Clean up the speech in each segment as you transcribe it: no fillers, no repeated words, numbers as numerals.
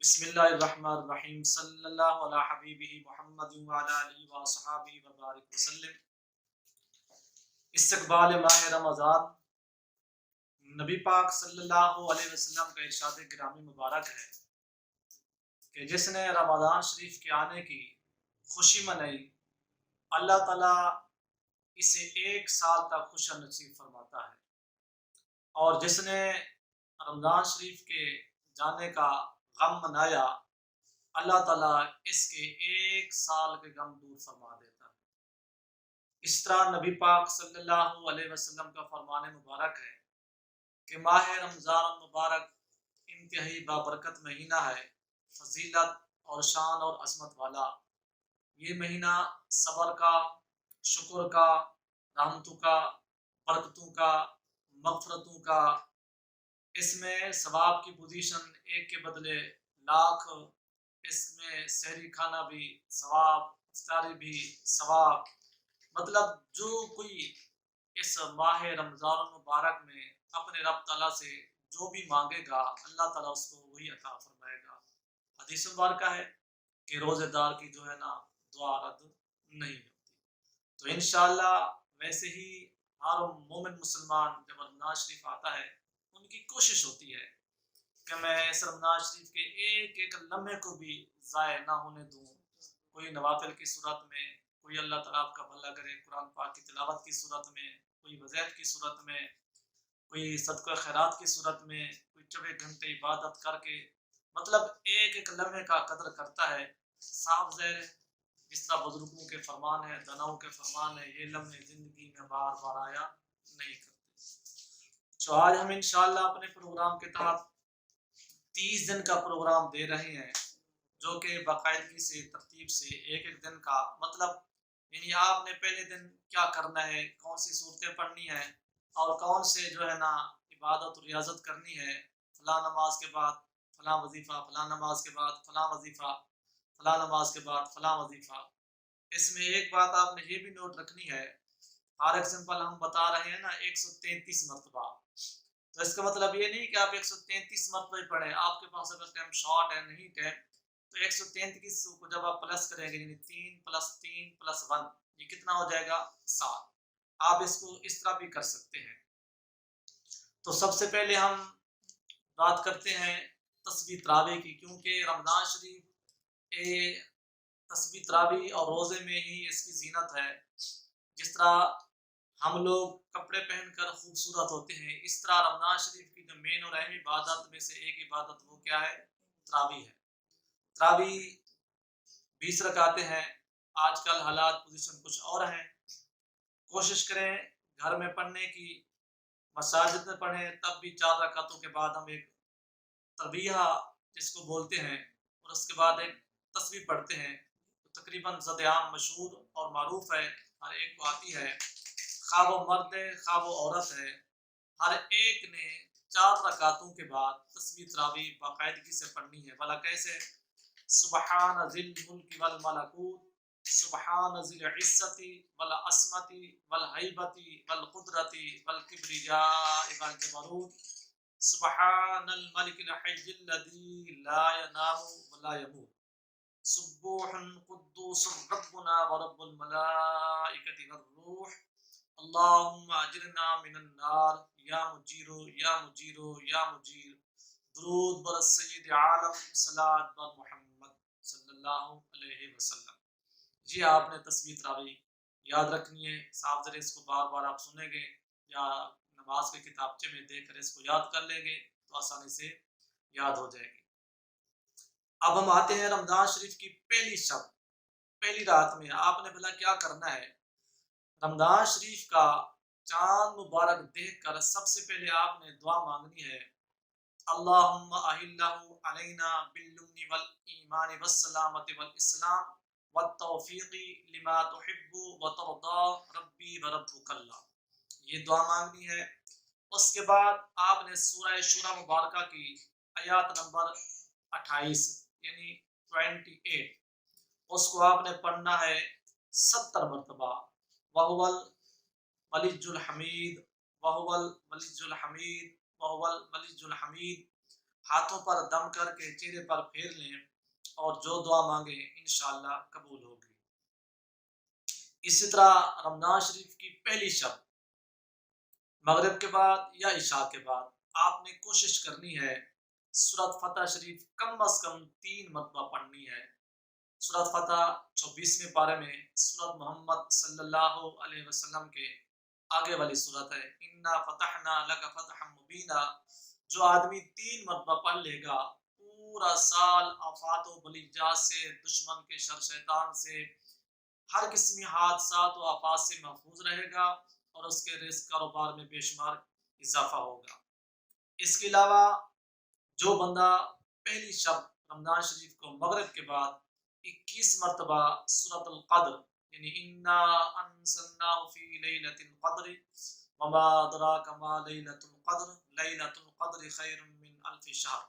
بسم اللہ الرحمن الرحیم صلی اللہ علی حبیبہ محمد وعلی آلہ وصحابہ وبارک وسلم۔ استقبال ماہ رمضان، نبی پاک صلی اللہ علیہ وسلم کا ارشاد گرامی مبارک ہے کہ جس نے رمضان شریف کے آنے کی خوشی منائی، اللہ تعالیٰ اسے ایک سال تک خوش نصیب فرماتا ہے، اور جس نے رمضان شریف کے جانے کا غم منایا، اللہ تعالیٰ اس کے ایک سال کے غم دور فرما دیتا ہے۔ اس طرح نبی پاک صلی اللہ علیہ وسلم کا فرمان مبارک ہے کہ ماہ رمضان مبارک انتہائی بابرکت مہینہ ہے، فضیلت اور شان اور عظمت والا۔ یہ مہینہ صبر کا، شکر کا، رحمتوں کا، برکتوں کا، مغفرتوں کا، اس میں ثواب کی پوزیشن ایک کے بدلے لاکھ، اس میں سحری کھانا بھی ثواب، افطاری بھی ثواب، مطلب جو کوئی اس ماہ رمضان المبارک میں اپنے رب تعالیٰ سے جو بھی مانگے گا، اللہ تعالیٰ اس کو وہی عطا فرمائے گا۔ حدیث مبارکہ ہے کہ روزے دار کی جو ہے نا دعا رد نہیں ہوتی۔ تو انشاءاللہ ویسے ہی ہر مومن مسلمان جب رمضان شریف آتا ہے، ان کی کوشش ہوتی ہے کہ میں اس رمضان شریف کے ایک ایک لمحے کو بھی ضائع نہ ہونے دوں، کوئی نوافل کی صورت میں، کوئی اللہ تعالیٰ آپ کا بھلا کرے قرآن پاک کی تلاوت کی صورت میں، کوئی وظائف کی صورت میں، کوئی صدقہ خیرات کی صورت میں، کوئی 24 گھنٹے عبادت کر کے، مطلب ایک ایک لمحے کا قدر کرتا ہے۔ صاف ظاہر ہے، جس طرح بزرگوں کے فرمان ہے، دناؤں کے فرمان ہے، یہ لمحے زندگی میں بار بار آیا نہیں کرتے۔ تو آج ہم انشاءاللہ اپنے پروگرام کے تحت 30 دن کا پروگرام دے رہے ہیں، جو کہ باقاعدگی سے ترتیب سے ایک ایک دن کا مطلب، یعنی آپ نے پہلے دن کیا کرنا ہے، کون سی صورتیں پڑھنی ہیں، اور کون سے جو ہے نا عبادت و ریاضت کرنی ہے، فلاں نماز کے بعد فلاں وظیفہ، فلاں نماز کے بعد فلاں وظیفہ، فلاں نماز کے بعد فلاں وظیفہ۔ اس میں ایک بات آپ نے یہ بھی نوٹ رکھنی ہے، فار ایگزامپل ہم بتا رہے ہیں نا 133 مرتبہ، تو اس کا مطلب یہ نہیں کہ آپ 133 مرتبہ پڑھیں، آپ کے پاس اگر ٹائم شارٹ ہے، نہیں ٹائم، تو 133 کو جب آپ پلس کریں گے، یعنی 3 + 3 + 1، یہ کتنا ہو جائے گا؟ 7۔ آپ اس کو اس طرح بھی کر سکتے ہیں۔ تو سب سے پہلے ہم بات کرتے ہیں تسبیح تراویح کی، کیونکہ رمضان شریف تسبیح تراویح اور روزے میں ہی اس کی زینت ہے۔ جس طرح ہم لوگ کپڑے پہن کر خوبصورت ہوتے ہیں، اس طرح رمضان شریف کی جو مین اور اہم عبادت میں سے ایک عبادت وہ کیا ہے؟ تراویح ہے۔ تراویح 20 رکعتیں ہیں۔ آج کل حالات پوزیشن کچھ اور ہیں، کوشش کریں گھر میں پڑھنے کی، مساجد میں پڑھیں، تب بھی 4 رکعتوں کے بعد ہم ایک تربیہ جس کو بولتے ہیں، اور اس کے بعد ایک تسبیح پڑھتے ہیں، تو تقریباً زد عام مشہور اور معروف ہے، ہر ایک کو آتی ہے، خواہ وہ مرد ہے خواہ وہ عورت ہے، ہر ایک نے 4 رکعتوں کے بعد تسبیح تراویح باقاعدگی سے پڑھنی ہے۔ بھلا کیسے؟ سبحان ذی الملک والملکوت، سبحان ذی العزت والعصمت والہیبت والقدرت والکبریاء والجبروت، سبحان الملک الحی الذی لا ینام ولا یموت، سبوح قدوس ربنا ورب الملائکۃ والروح، اللہم اجرنا من النار یا مجیر یا مجیر یا مجیر، درود بر سید عالم، صلاۃ بر محمد صلی اللہ علیہ وسلم۔ جی آپ نے تسبیح تراویح یاد رکھنی ہے، صاحب ذرا اس کو بار بار آپ سنیں گے یا نماز کے کتابچے میں دیکھ کر اس کو یاد کر لیں گے تو آسانی سے یاد ہو جائے گی۔ اب ہم آتے ہیں رمضان شریف کی پہلی شب، پہلی رات میں آپ نے بھلا کیا کرنا ہے؟ رمضان شریف کا چاند مبارک دیکھ کر سب سے پہلے آپ نے دعا مانگنی ہے، اللہم اہلہ علینا بالامن والایمان والسلامت والاسلام والتوفیق لما تحب وترضا ربی وربک اللہ، یہ دعا مانگنی ہے۔ اس کے بعد آپ نے سورہ شورى مبارکہ کی آیات نمبر 28 یعنی 28، اس کو آپ نے پڑھنا ہے 70 مرتبہ، وَهُوَ الْوَلِيُّ الْحَمِيدُ وَهُوَ الْوَلِيُّ الْحَمِيدُ وَهُوَ الْوَلِيُّ الْحَمِيدُ، ہاتھوں پر دم کر کے چہرے پر پھیر لیں اور جو دعا مانگیں انشاءاللہ قبول ہوگی۔ اسی طرح رمضان شریف کی پہلی شب مغرب کے بعد یا عشاء کے بعد آپ نے کوشش کرنی ہے سورۃ فتح شریف کم از کم 3 مرتبہ پڑھنی ہے۔ سورۃ فتح 24ویں پارے میں سورۃ محمد صلی اللہ علیہ وسلم کے آگے والی سورت ہے۔ انا فتحنا لک فتحا مبینا، جو آدمی 3 مرتبہ پڑھ لے گا پورا سال آفات و بلیجات سے، دشمن کے شر شیطان سے، ہر قسمی حادثات و آفات سے محفوظ رہے گا اور اس کے رزق کاروبار میں بے شمار اضافہ ہوگا۔ اس کے علاوہ جو بندہ پہلی شب رمضان شریف کو مغرب کے بعد 21 مرتبہ سورۃ القدر یعنی انا انزلناہ فی لیلۃ القدر وما ادراک ما لیلۃ القدر لیلۃ القدر خیر من الف شہر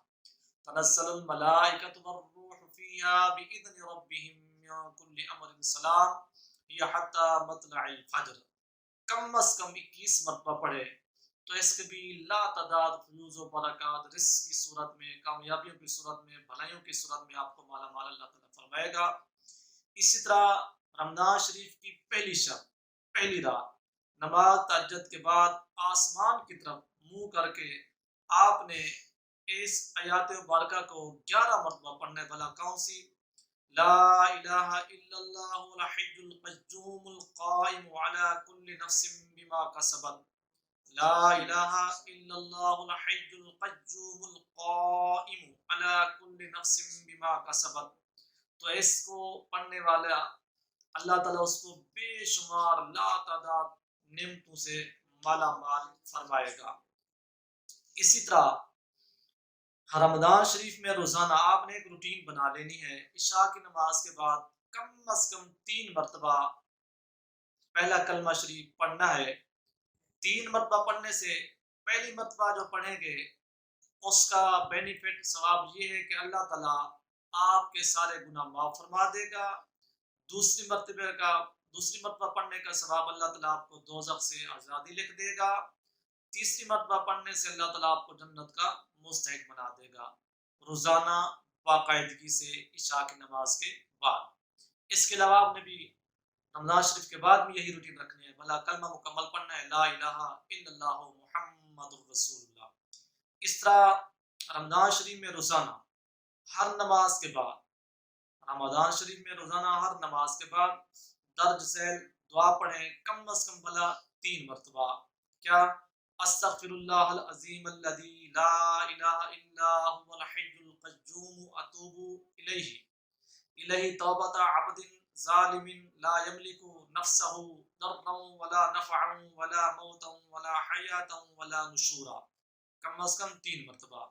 تنزل الملائکۃ والروح فیہا بإذن ربہم من کل امر سلام ہی حتی مطلع الفجر، کم از کم 21 مرتبہ پڑھے تو اس کے بھی لا تعداد فیوز و برکات، رزق کی صورت میں، کامیابیوں کی صورت میں، بھلائیوں کی صورت میں آپ کو مالا مال اللہ تعالیٰ فرمائے گا۔ اسی طرح رمضان شریف کی پہلی شب پہلی رات نماز تہجد کے بعد آسمان کی طرف منہ کر کے آپ نے اس آیات مبارکہ کو 11 مرتبہ پڑھنے والا کون سی؟ لا الہ الا اللہ الحی القیوم القائم علی کل نفس بما کسبت، لا الہ الا اللہ الحی القیوم القائم علی کل نفس بما کسبت۔ تو اس کو پڑھنے والا اللہ تعالیٰ اس کو بے شمار لا تعداد نعمتوں سے مالا مال فرمائے گا۔ اسی طرح رمضان شریف میں روزانہ آپ نے ایک روٹین بنا لینی ہے، عشاء کی نماز کے بعد کم از کم 3 مرتبہ پہلا کلمہ شریف پڑھنا ہے۔ 3 مرتبہ پڑھنے سے پہلی مرتبہ جو پڑھیں گے اس کا بینیفٹ ثواب یہ ہے کہ اللہ تعالیٰ آپ کے سارے گناہ معاف فرما دے گا۔ دوسری مرتبہ پڑھنے کا ثواب اللہ تعالیٰ آپ کو دوزخ سے آزادی لکھ دے گا۔ تیسری مرتبہ پڑھنے سے اللہ تعالیٰ آپ کو جنت کا مستحق بنا دے گا، روزانہ باقاعدگی سے عشاء کی نماز کے بعد۔ اس کے علاوہ آپ نے بھی رمضان شریف کے بعد بھی یہی روٹین رکھنی ہے، بھلا کلمہ مکمل پڑھنا ہے، لا الہ الا اللہ محمد الرسول اللہ۔ اس طرح رمضان شریف میں روزانہ ہر نماز کے بعد درج ذیل دعا پڑھیں، کم از کم بھلا 3 مرتبہ۔ کیا؟ استغفر اللہ العظیم الذی لا الہ الا هو الحی القیوم اتوب الیہ توبۃ عبد ظالم لا یملک نفسہ ضرا ولا نفعا ولا موتا ولا حیاتا ولا نشورا، کم از کم 3 مرتبہ۔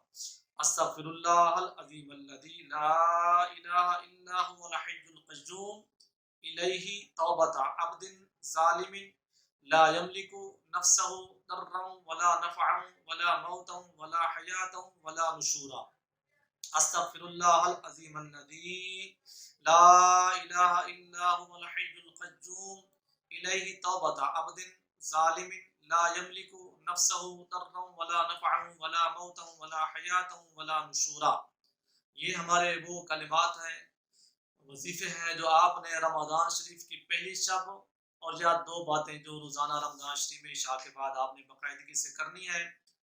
استغفر اللہ العظیم الذی لا الہ الا هو الحی القیوم الیہ توبۃ عبد ظالم لا یملک نفسہ ضرا ولا نفعا ولا موتا ولا حیاتا ولا نشورا۔ استغفر اللہ العظیم الذی لا الہ الا هو الحی القیوم الیہ توبۃ عبد ظالم لا یملک نفسہ ضرا ولا نفعا ولا موتا ولا حیاتا ولا نشورا۔ یہ ہمارے وہ کلمات ہیں، وظیفے ہیں جو آپ نے رمضان شریف کی پہلی شب اور یا 2 باتیں جو روزانہ رمضان شریف میں عشاء کے بعد آپ نے باقاعدگی سے کرنی ہے۔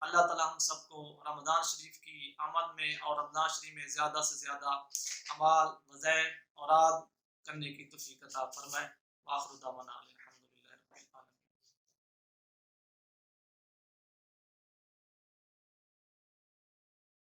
اللہ تعالیٰ ہم سب کو رمضان شریف کی آمد میں اور رمضان شریف میں زیادہ سے زیادہ اعمال وظائف اوراد کرنے کی توفیق عطا فرمائے۔ وآخر دعوانا